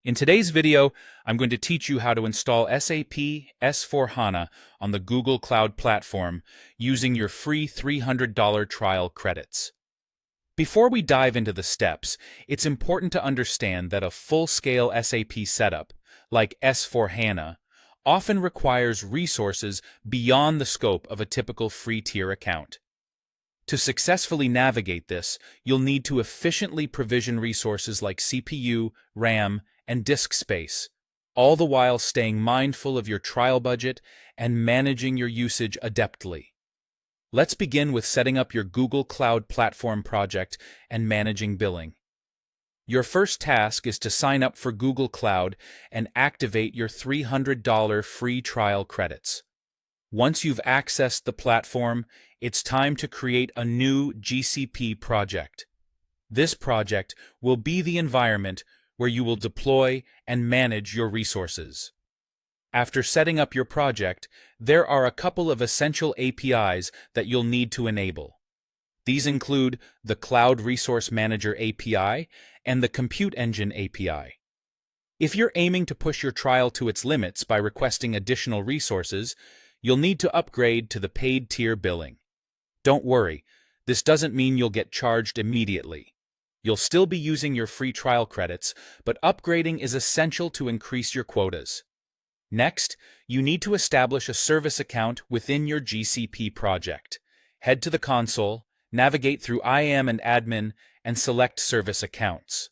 In today's video, I'm going to teach you how to install SAP S/4HANA on the Google Cloud Platform using your free $300 trial credits. Before we dive into the steps, it's important to understand that a full-scale SAP setup, like S/4HANA, often requires resources beyond the scope of a typical free tier account. To successfully navigate this, you'll need to efficiently provision resources like CPU, RAM, and disk space, all the while staying mindful of your trial budget and managing your usage adeptly. Let's begin with setting up your Google Cloud Platform project and managing billing. Your first task is to sign up for Google Cloud and activate your $300 free trial credits. Once you've accessed the platform, it's time to create a new GCP project. This project will be the environment where you will deploy and manage your resources. After setting up your project, there are a couple of essential APIs that you'll need to enable. These include the Cloud Resource Manager API and the Compute Engine API. If you're aiming to push your trial to its limits by requesting additional resources, you'll need to upgrade to the paid tier billing. Don't worry, this doesn't mean you'll get charged immediately. You'll still be using your free trial credits, but upgrading is essential to increase your quotas. Next, you need to establish a service account within your GCP project. Head to the console, navigate through IAM and Admin, and select Service Accounts.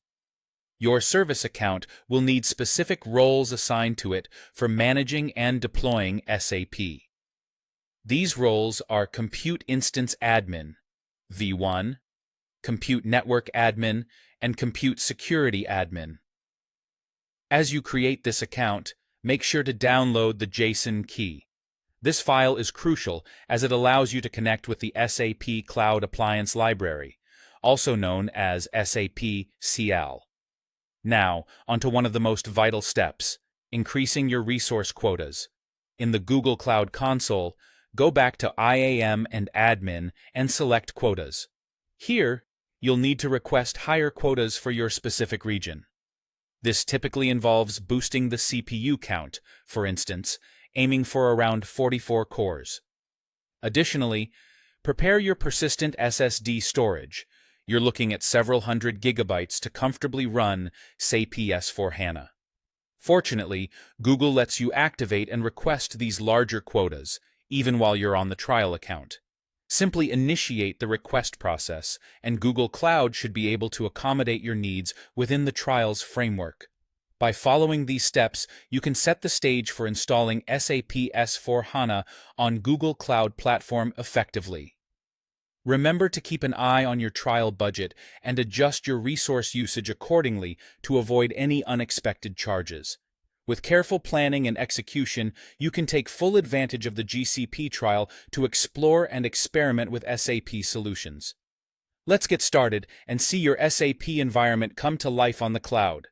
Your service account will need specific roles assigned to it for managing and deploying SAP. These roles are Compute Instance Admin, V1, Compute Network Admin, and Compute Security Admin. As you create this account, make sure to download the JSON key. This file is crucial as it allows you to connect with the SAP Cloud Appliance Library, also known as SAP CL. Now, onto one of the most vital steps, increasing your resource quotas. In the Google Cloud Console, go back to IAM and Admin and select Quotas. Here, you'll need to request higher quotas for your specific region. This typically involves boosting the CPU count, for instance, aiming for around 44 cores. Additionally, prepare your persistent SSD storage. You're looking at several hundred gigabytes to comfortably run SAP S/4HANA. Fortunately, Google lets you activate and request these larger quotas, even while you're on the trial account. Simply initiate the request process, and Google Cloud should be able to accommodate your needs within the trial's framework. By following these steps, you can set the stage for installing SAP S/4HANA on Google Cloud Platform effectively. Remember to keep an eye on your trial budget and adjust your resource usage accordingly to avoid any unexpected charges. With careful planning and execution, you can take full advantage of the GCP trial to explore and experiment with SAP solutions. Let's get started and see your SAP environment come to life on the cloud.